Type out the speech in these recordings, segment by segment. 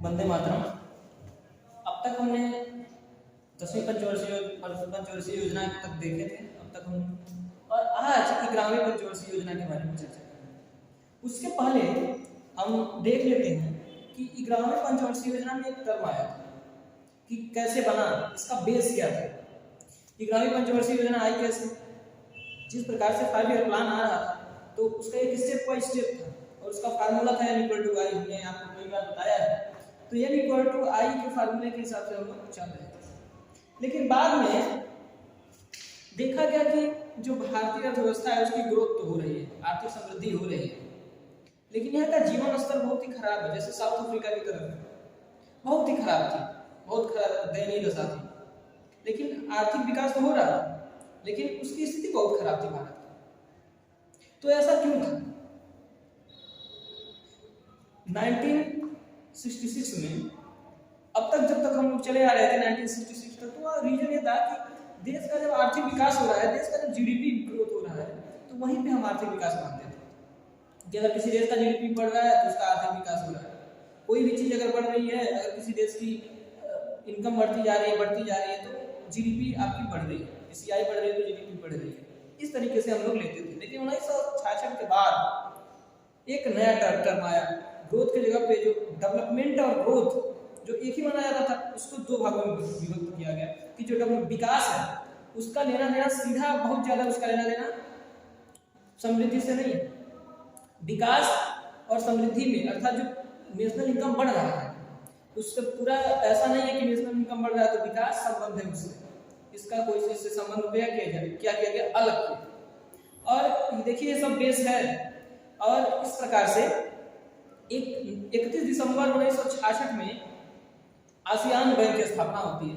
वंदे मातरम। अब तक हमने 10वीं पंचवर्षीय योजना तक देखे थे। अब तक हम और आज 11वीं पंचवर्षीय योजना के बारे में चर्चा करेंगे। उसके पहले हम देख लेते हैं कि 11वीं पंचवर्षीय योजना में एक टर्म आया था कि कैसे बना, इसका बेस क्या था। 11वीं पंचवर्षीय योजना आई कैसे? जिस प्रकार से 5 ईयर प्लान आ रहा था तो उसका एक स्टेप बाय स्टेप था और उसका फार्मूला था n = i। हमने आपको कई बार बताया है। तो n = i के फार्मूले के हिसाब से हम लोग चल रहे थे। लेकिन बाद में देखा गया कि जो भारतीय अर्थव्यवस्था है उसकी ग्रोथ तो हो रही है, आर्थिक समृद्धि हो रही है, लेकिन यहाँ का जीवन स्तर बहुत ही खराब है। जैसे साउथ अफ्रीका की तरफ बहुत ही खराब थी, बहुत खराब दयनीय दशा थी। लेकिन आर्थिक विकास तो हो रहा था, लेकिन उसकी स्थिति बहुत खराब थी भारत की। तो ऐसा क्यों था? 1966 में, अब तक जब तक हम लोग चले आ रहे थे 1966 तक, तो रीजन ये था कि देश का जब आर्थिक विकास हो रहा है, देश का जब जीडीपी ग्रोथ हो रहा है, तो वहीं पे हम आर्थिक विकास मानते थे कि अगर किसी देश का जीडीपी बढ़ रहा है तो उसका आर्थिक विकास हो रहा है। कोई भी चीज अगर बढ़ रही है, अगर किसी देश की इनकम बढ़ती जा रही है तो जीडीपी आपकी बढ़ रही है, पीसीआई बढ़ रही है तो जीडीपी बढ़ रही है। इस तरीके से हम लोग लेते थे। लेकिन 1966 के बाद एक नया टर्म आया। ग्रोथ की जगह पे जो डेवलपमेंट और ग्रोथ जो एक ही माना जाता था, उसको दो भागों में विभक्त किया गया कि जो विकास है उसका लेना देना सीधा बहुत ज्यादा उसका लेना देना समृद्धि से नहीं है। विकास और समृद्धि में अर्थात जो नेशनल इनकम बढ़ रहा है उससे पूरा ऐसा नहीं है कि नेशनल इनकम बढ़ रहा है तो विकास संबंध है उससे, इसका कोई इससे संबंध क्या किया गया अलग किया। और देखिए ये सब बेस है। और इस प्रकार से 31 दिसंबर 1966 में आसियान बैंक की स्थापना होती है,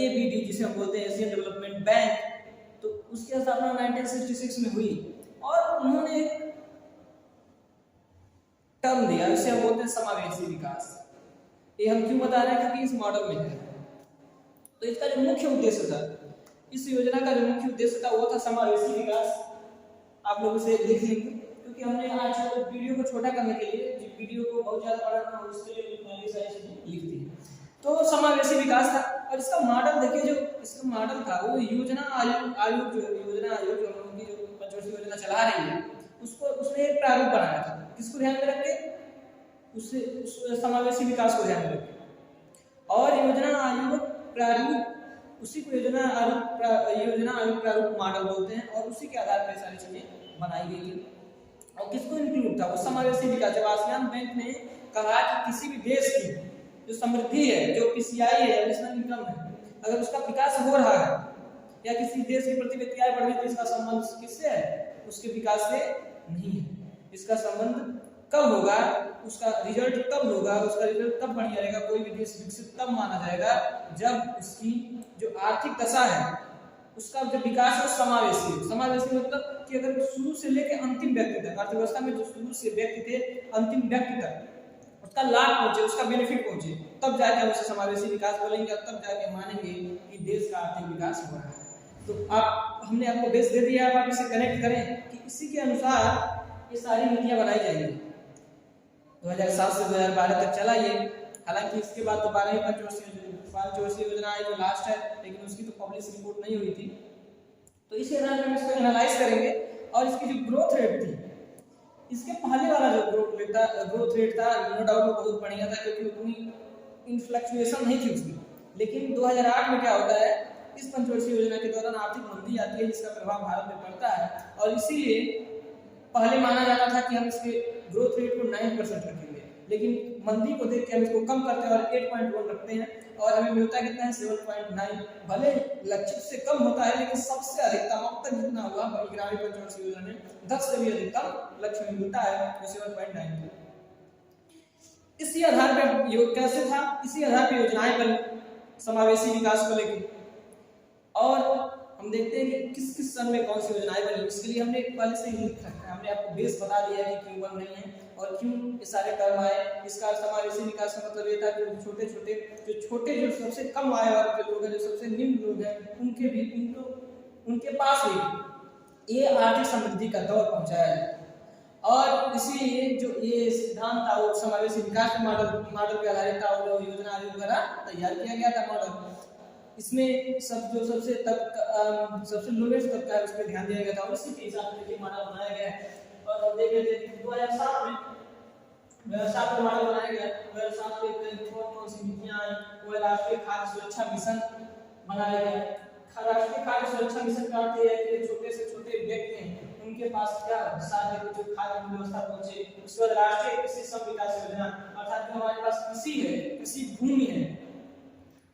एबीडी जिसे हम बोलते हैं, एशियन डेवलपमेंट बैंक। तो उसकी स्थापना 1966 में हुई और उन्होंने एक टर्म दिया, इसे हम बोलते हैं समावेशी विकास। ये हम क्यों बता रहे हैं? क्योंकि इस मॉडल में है। तो इसका जो मुख्य उद्देश्य था, इस योजना का जो मुख्य उद्देश्य था वो था समावेशी विकास। आप लोग इसे लिख लेंगे क्योंकि हमने आज वीडियो को छोटा करने के लिए, वीडियो को बहुत ज्यादा बड़ा ना हो उसके लिए पहले सारी चीजें लिख दी। तो समावेशी विकास था और इसका मॉडल देखिए, जो इसका मॉडल था वो योजना आयोग जो हम लोगों की जो पंचवर्षीय योजना चला रही है उसने एक प्रारूप बनाया था। किसको ध्यान में रख के? उस समावेशी विकास को ध्यान में रख के। और योजना आयोग प्रारूप, उसी को योजना आयोग प्रारूप मॉडल बोलते हैं और उसी के आधार पर सारी चीजें बनाई गई थी। और किसको इंक्लूड था? वो समावेशी विकास। जब आसियान बैंक ने कहा कि किसी भी देश की जो समृद्धि है, जो पीसीआई है, नेशनल इनकम है, अगर उसका विकास हो रहा है या किसी देश की प्रति व्यक्ति बढ़ रही है तो इसका संबंध किससे है? उसके विकास से नहीं है। इसका संबंध कब होगा, उसका रिजल्ट कब होगा, उसका रिजल्ट कब बढ़िया रहेगा, कोई भी देश विकसित तब माना जाएगा जब उसकी जो आर्थिक दशा है उसका जो विकास है समावेशी मतलब कि अगर शुरू से लेकर अंतिम व्यक्ति तक, अर्थव्यवस्था में जो शुरू से व्यक्ति थे अंतिम व्यक्ति तक उसका लाभ पहुंचे, उसका बेनिफिट पहुंचे, तब जाके हम उसे समावेशी विकास बोलेंगे और तब जाके मानेंगे कि देश का आर्थिक विकास हो रहा है। तो हमने आपको बेस दे दिया, आप इसे कनेक्ट करें कि इसी के अनुसार ये सारी नीतियां बनाई जाएंगी। 2007 से 2012 तक चला ये। हालांकि इसके बाद तो 12वीं पंचवर्षीय योजना आई जो लास्ट है, लेकिन उसकी तो पब्लिश रिपोर्ट नहीं हुई थी। तो इसी आधार पर हम इसको एनालाइज करेंगे और इसकी जो ग्रोथ रेट थी, इसके पहले वाला जो ग्रोथ रेट था नो डाउट वो बहुत बढ़िया था क्योंकि उतनी इन्फ्लक्चुएशन नहीं थी उसमें। लेकिन 2008 में क्या होता है, इस पंचवर्षीय योजना के दौरान आर्थिक मंदी आती है जिसका प्रभाव भारत में पड़ता है और इसीलिए पहले माना जाता था कि हम इसके ग्रोथ रेट को 9% रखेंगे, लेकिन मंदी को देख के हम इसको कम करते हैं और 8.1 रखते हैं और हमें मिलता है कितना है 7.9। भले लक्ष्य से कम होता है लेकिन सबसे अधिकतम अब तक जितना हुआ 11वीं पंचवर्षीय योजना में 10 से भी अधिकतम लक्ष्य में मिलता है वो 7.9। इसी आधार पर योग कैसे था, इसी आधार पर योजनाएं बनी समावेशी विकास को लेकर। और हम देखते हैं कि किस किस सन में कौन सी योजनाएं बनी। इसके लिए हमने पहले से ही लिख रखा है, हमने आपको बेस बता दिया है कि क्यों बन रही है और क्यों ये सारे टर्म आए। इसका समावेशी विकास का मतलब ये था कि छोटे जो सबसे कम आय वर्ग के लोग हैं, जो सबसे निम्न लोग हैं, उनके पास भी ये आर्थिक समृद्धि का दौर पहुंचाया है। और इसीलिए जो ये सिद्धांत था वो समावेशी विकास मॉडल पे आधारित था और योजना आयोग द्वारा तैयार किया गया था मॉडल। इसमें सबसे लोएस्ट तबका है उस पर ध्यान दिया गया था और इसी के हिसाब से देखिए मॉडल बनाया गया है। और हम देख लेते हैं 2007 में मॉडल बनाया गया। 2007 में कौन सी नीतियां आई, वो राष्ट्रीय खाद्य सुरक्षा मिशन बनाया गया। राष्ट्रीय खाद्य सुरक्षा मिशन का अर्थ है कि छोटे से छोटे व्यक्ति हैं उनके पास क्या साधन जो खाद्य व्यवस्था पहुंचे। उसके बाद राष्ट्रीय कृषि विकास योजना, अर्थात जो हमारे पास कृषि है, कृषि भूमि है,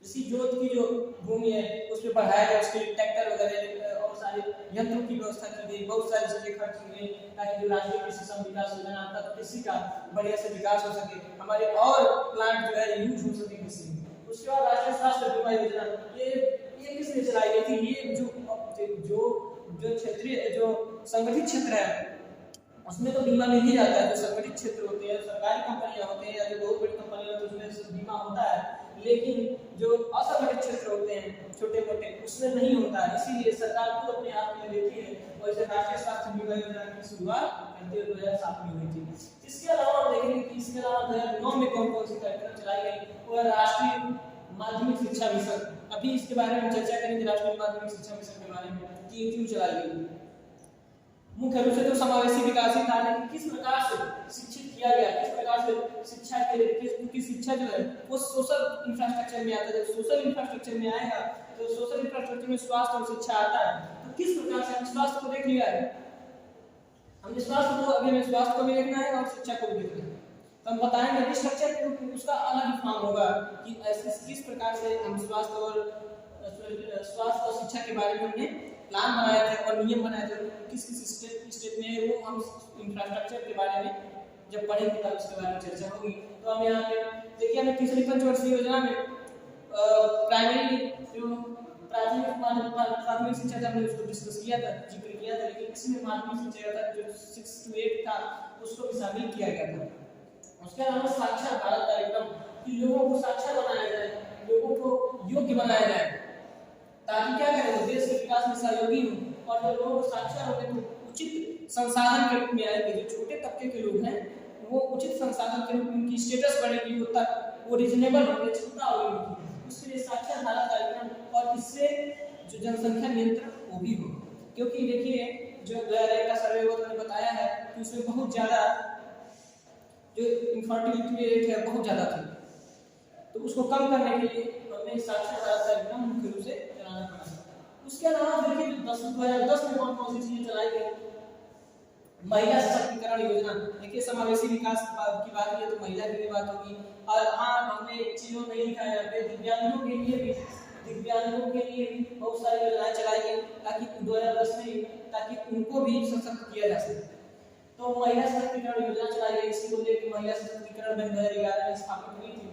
कृषि जोत की जो भूमि है उस पर बढ़ाया गया, उसके लिए ट्रैक्टर वगैरह और सारे यंत्रों की व्यवस्था की गई, बहुत सारी चीजें खर्च की गई ताकि जो राष्ट्रीय कृषि विकास योजना अर्थात कृषि का बढ़िया से विकास हो सके, हमारे और प्लांट जो है यूज हो सके कृषि। उसके बाद राष्ट्रीय स्वास्थ्य बीमा योजना, ये किसने चलाई गई थी? ये जो क्षेत्रीय जो संगठित क्षेत्र है उसमें तो बीमा मिल ही जाता है। जो संगठित क्षेत्र होते हैं, सरकारी कंपनियां होते हैं या जो बहुत बड़ी कंपनियां होती है उसमें बीमा होता है, लेकिन जो असंगठित क्षेत्र होते हैं छोटे मोटे उसमें नहीं होता है। इसीलिए सरकार खुद अपने हाथ में लेती है और इसे राष्ट्रीय स्वास्थ्य बीमा योजना की शुरुआत 2007 में हुई थी। इसके अलावा हम देखेंगे कि इसके अलावा 2009 में कौन कौन सी कार्यक्रम चलाई गई, वो राष्ट्रीय माध्यमिक शिक्षा मिशन। अभी इसके बारे में चर्चा करेंगे राष्ट्रीय माध्यमिक शिक्षा मिशन के बारे में कि क्यों चलाई गई। मुख्य रूप से तो समावेशी विकास ही था, लेकिन किस प्रकार से शिक्षित किया गया, किस प्रकार से शिक्षा के क्योंकि शिक्षा जो है वो सोशल इंफ्रास्ट्रक्चर में आता है। जब सोशल इंफ्रास्ट्रक्चर में आएगा तो सोशल इंफ्रास्ट्रक्चर में स्वास्थ्य और शिक्षा आता है। तो किस प्रकार से हम स्वास्थ्य को देख लिया है, हमने स्वास्थ्य को अभी हमें स्वास्थ्य को भी देखना है और शिक्षा को भी देखना है। तो हम बताएंगे स्ट्रक्चर उसका अलग ही फॉर्म होगा कि ऐसे किस प्रकार से हम स्वास्थ्य और शिक्षा के बारे में हमने प्लान बनाया था और नियम बनाए थे, किस स्टेप में वो हम इंफ्रास्ट्रक्चर के बारे में जब पढ़ेंगे तब उसके बारे में चर्चा होगी। तो हम यहाँ पे देखिए हमें तीसरी पंचवर्षीय योजना में प्राइमरी जो प्राथमिक शिक्षा था हमने उसको डिस्कस किया था, जिक्र किया था, लेकिन इसमें माध्यमिक शिक्षा था जो 6 to 8 था उसको भी शामिल किया गया था। उसके अलावा साक्षर भारत कार्यक्रम कि लोगों को साक्षर बनाया जाए, लोगों को योग्य बनाया जाए ताकि क्या करें देश के विकास में सहयोगी हो और जो लोग साक्षर होंगे तो उचित संसाधन के रूप में आएंगे। जो छोटे तबके के लोग हैं वो उचित संसाधन के रूप में उनकी स्टेटस बढ़ेगी, वो रीजनेबल होंगे, क्षमता होगी। उसके लिए साक्षर भारत कार्यक्रम और इससे जो जनसंख्या नियंत्रण वो भी हो, क्योंकि देखिए जो 2001 का सर्वे हुआ मैंने बताया है कि उसमें बहुत ज्यादा जो इनफर्टिलिटी रेट है बहुत ज्यादा थी, तो उसको कम करने के लिए हमने साक्षर भारत कार्यक्रम मुख्य रूप से चलाना पड़ा। उसके अलावा देखिए 2010 में कौन कौन सी चीजें चलाई गई। महिला सशक्तिकरण योजना, देखिए समावेशी विकास की बात की तो महिला की भी बात होगी। और हाँ हमने एक चीजों नहीं लिखा है यहाँ पे, दिव्यांगों के लिए भी बहुत सारी योजनाएं चलाई गई ताकि 2010 में ताकि उनको भी सशक्त किया जा सके। तो महिला सशक्तिकरण योजना चलाई गई, इसी को लेकर महिला सशक्तिकरण 2011 में स्थापित हुई थी,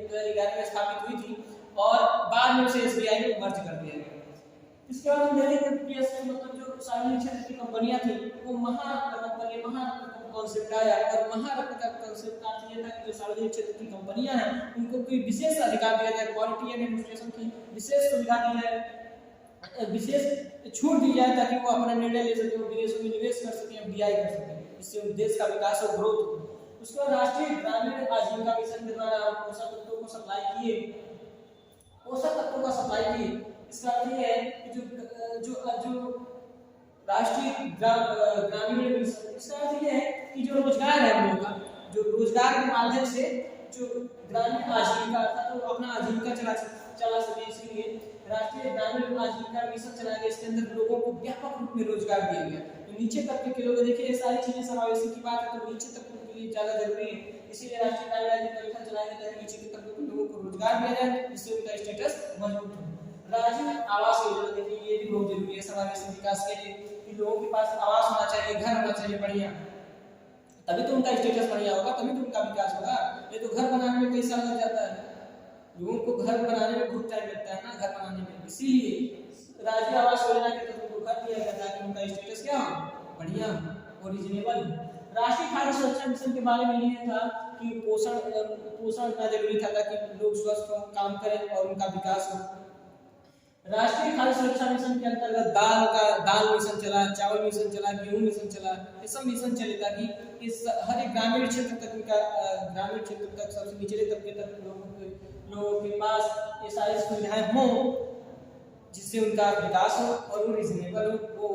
2011 में स्थापित हुई थी और बाद में उसे एसबीआई में मर्ज कर दिया गया। इसके बाद हम देखेंगे पीएसयू मतलब जो सार्वजनिक क्षेत्र की कंपनियां थी वो महारत्न का कॉन्सेप्ट आया और महारत्न का कॉन्सेप्ट का ये था कि जो सार्वजनिक क्षेत्र की कंपनियां हैं उनको कोई विशेष अधिकार दिया जाए, क्वालिटी एंड एडमिनिस्ट्रेशन की विशेष सुविधा दी जाए, विशेष छूट दी जाए ताकि वो अपना निर्णय ले सके, वो विदेशों में निवेश कर सके, एफडीआई कर सके, इससे देश का विकास और ग्रोथ हो। उसके बाद राष्ट्रीय ग्रामीण आजीविका मिशन के द्वारा पोषक तत्वों को सप्लाई किए, इसका अर्थ ये है कि जो राष्ट्रीय ग्रामीण मिशन, इसका अर्थ ये है कि जो रोजगार है हम लोगों का, जो रोजगार के माध्यम से जो ग्रामीण आजीविका अर्थात तो अपना आजीविका चला सके, इसलिए राष्ट्रीय ग्रामीण आजीविका मिशन चलाया गया। इसके अंदर लोगों को व्यापक रूप में रोजगार दिया गया। तो नीचे तबके के लोग देखिए ये सारी चीजें समावेशी की बात है तो नीचे तबके के लिए ज्यादा जरूरी है, इसीलिए राष्ट्रीय ग्रामीण आजीविका मिशन चलाया गया ताकि नीचे के तबके के लोगों को रोजगार दिया जाए, जिससे उनका स्टेटस मजबूत हो। राष्ट्रीय आवास योजना देखिए ये भी बहुत जरूरी है समावेशी विकास के लिए कि लोगों के पास आवास होना चाहिए, घर होना चाहिए बढ़िया, तभी तो उनका स्टेटस बढ़िया होगा, तभी तो उनका विकास होगा। ये तो घर बनाने में कई साल लग जाता है, लोगों को घर बनाने में बहुत टाइम लगता है ना घर बनाने में, इसीलिए राष्ट्रीय आवास योजना के तहत उनको घर दिया गया ताकि उनका स्टेटस क्या हो बढ़िया और रीजनेबल। राष्ट्रीय खाद्य सुरक्षा मिशन के बारे में ये था कि पोषण इतना जरूरी था ताकि लोग स्वस्थ हो, काम करें और उनका विकास हो। राष्ट्रीय खाद्य सुरक्षा मिशन के अंतर्गत दाल मिशन चला, चावल मिशन चला, गेहूं मिशन चला, ये सब मिशन चले ताकि इस हर एक ग्रामीण क्षेत्र तक सबसे निचले तबके तक लोगों के पास ये सारी सुविधाएं हों, जिससे उनका विकास हो और वो रीजनेबल हो, वो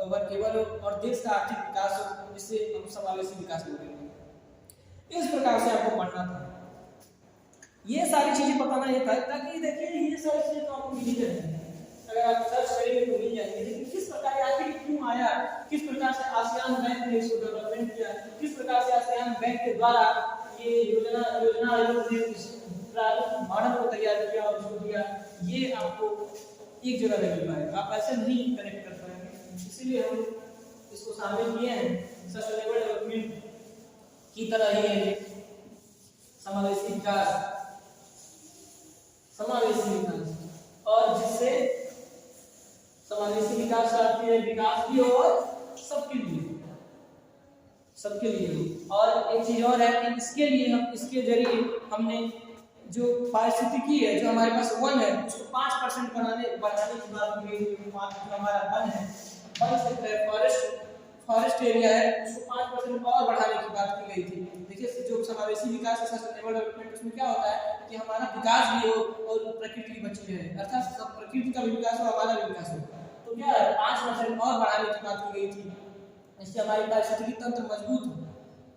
वर्केबल हो और देश का आर्थिक विकास हो, जिससे हम समावेशी विकास करेंगे। इस प्रकार से आपको पढ़ना था, ये सारी चीजें बताना ये था ताकि देखिए ये सारी चीजें तो आपको मिल ही जाएंगी, अगर आप सर्च करेंगे तो मिल जाएंगे। लेकिन किस प्रकार आखिर क्यों आया, किस प्रकार से आसियान बैंक ने इसको डेवलपमेंट किया, किस प्रकार से आसियान बैंक के द्वारा ये योजना आयोग ने प्रारूप मॉडल को तैयार किया और उसको दिया, ये आपको एक जगह नहीं मिल पाएगा, आप ऐसे नहीं कनेक्ट कर पाएंगे। इसीलिए हम इसको शामिल किए हैं सस्टेनेबल डेवलपमेंट की तरह ही है समावेशी विकास और जिससे समावेशी विकास का अर्थ है विकास भी और सबके लिए हो। और एक चीज और है कि इसके लिए हम इसके जरिए हमने जो पारिस्थितिकी है, जो हमारे पास वन है, उसको 5% बढ़ाने की बात की गई। जो हमारा वन है, वन से फॉरेस्ट एरिया है, उसको 5% और बढ़ाने की बात की गई थी। देखिए जो समावेशी विकास है, सस्टेनेबल डेवलपमेंट, उसमें क्या होता है कि हमारा विकास भी हो और प्रकृति भी बची रहे, अर्थात प्रकृति का भी विकास हो, हमारा भी विकास हो। तो क्या है 5% और बढ़ाने की बात की गई थी, इससे हमारी पारिस्थितिकी तंत्र मजबूत हो।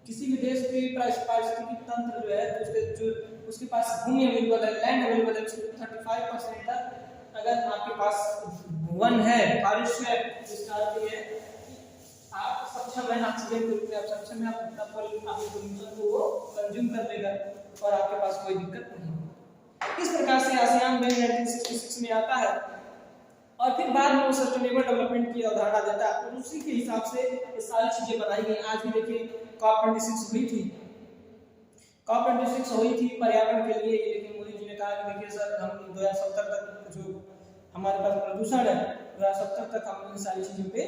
किसी भी देश की पारिस्थितिकी तंत्र जो है, उसके पास भूमि अवेलेबल है, लैंड अवेलेबल है, 35% तक अगर आपके पास वन है, फॉरेस्ट है, जिसका अर्थ है आप सक्षम है ऑक्सीजन के रूप में, आप सक्षम है अपना पोल्यूशन को वो कंज्यूम कर लेगा और आपके पास कोई दिक्कत नहीं। इस प्रकार से आसियान बैंक 1966 में आता है और फिर बाद में वो सस्टेनेबल डेवलपमेंट की अवधारणा देता है और उसी के हिसाब से ये सारी चीजें बनाई गई। आज भी देखिए COP 26 हुई थी, COP 26 हुई थी पर्यावरण के लिए, लेकिन मोदी जी ने कहा कि देखिए सर हम 2070 तक जो हमारे पास प्रदूषण है, 2070 तक हम इन सारी चीजों पे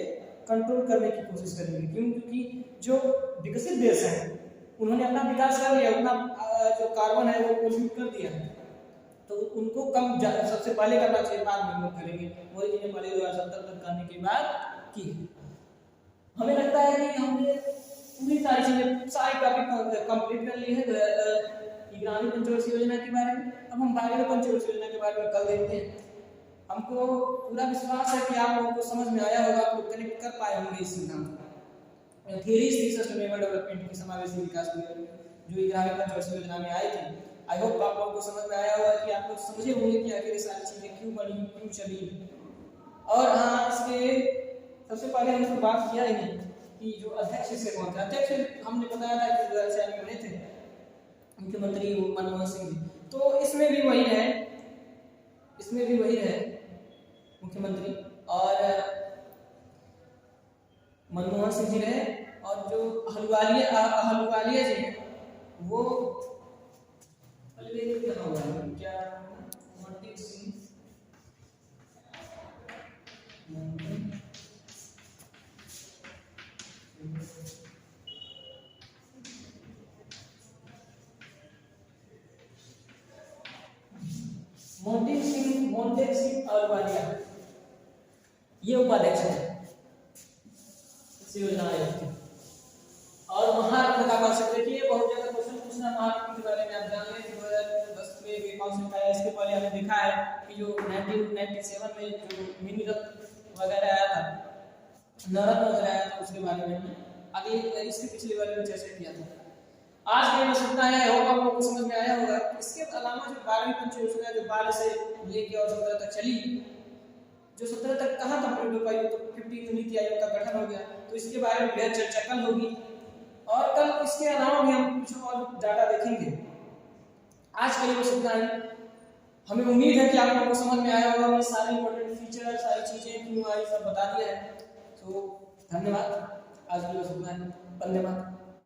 कंट्रोल करने की कोशिश करेंगे। क्यों? क्योंकि जो विकसित देश हैं उन्होंने अपना विकास कर लिया, अपना जो कार्बन है वो पोल्यूट कर दिया, तो उनको कम सबसे पहले करना चाहिए, बाद में लोग करेंगे। मोदी जी ने पहले 2070 तक करने के बाद की। हमें लगता है कि हमने पूरी सारी चीजें सारी टॉपिक कंप्लीट कर ली है ग्रामीण पंचवर्षीय योजना के बारे में। अब हम बाकी पंचवर्षीय योजना के बारे में कल देखते हैं। हमको पूरा विश्वास है कि आप लोगों को समझ में आया होगा, आप लोग कनेक्ट कर पाए होंगे इस सिद्धांत थ्योरीज थी सस्टेनेबल डेवलपमेंट की, समावेशी विकास की जो ग्रामीण पंचवर्षीय योजना में आई थी। आई होप आप लोगों को समझ में आया होगा कि आप लोग समझे होंगे कि आखिर ये सारी चीजें क्यों बनी, क्यों चली। और हाँ, इसके सबसे पहले हमने बात किया ही नहीं कि जो अध्यक्ष इसके कौन थे। अध्यक्ष हमने बताया था कि 2006 में बने थे मुख्यमंत्री मनमोहन सिंह जी। तो इसमें भी वही है, मुख्यमंत्री और मनमोहन सिंह जी रहे। और जो अहलुवालिया जी हैं वो क्या मनदीप सिंह मोंटेक सिंह अहलुवालिया ये उपाध्यक्ष है इस योजना आयोग के। और महारत्न का कॉन्सेप्ट देखिए, बहुत जगह क्वेश्चन पूछना महारत्न के बारे में आप जान लें। 2010 में ये कॉन्सेप्ट आया, इसके पहले हमने देखा है कि जो 1997 में जो मिनी रत्न वगैरह आया था, नवरत्न वगैरह आया था, उसके बारे में आगे इसके पिछले बारे में चर्चा किया था। आज के बस इतना है, होगा आप लोगों को समझ में आया होगा। इसके अलावा जो 12वीं पंच योजना जो 12 से लेके और 17 तक चली, जो 17 तक कहाँ कंप्लीट हो पाई, तो 15 नीति आयोग का गठन हो गया। तो इसके बारे में बेहद चर्चा कल होगी और कल इसके अलावा भी हम कुछ और डाटा देखेंगे। आज के लिए बस इतना ही। हमें उम्मीद है कि आप लोगों को समझ में आया होगा। सारे इंपॉर्टेंट फीचर, सारी चीजें क्यों आई, सब बता दिया है। तो धन्यवाद। आज के लिए बस इतना ही। वंदे मातरम।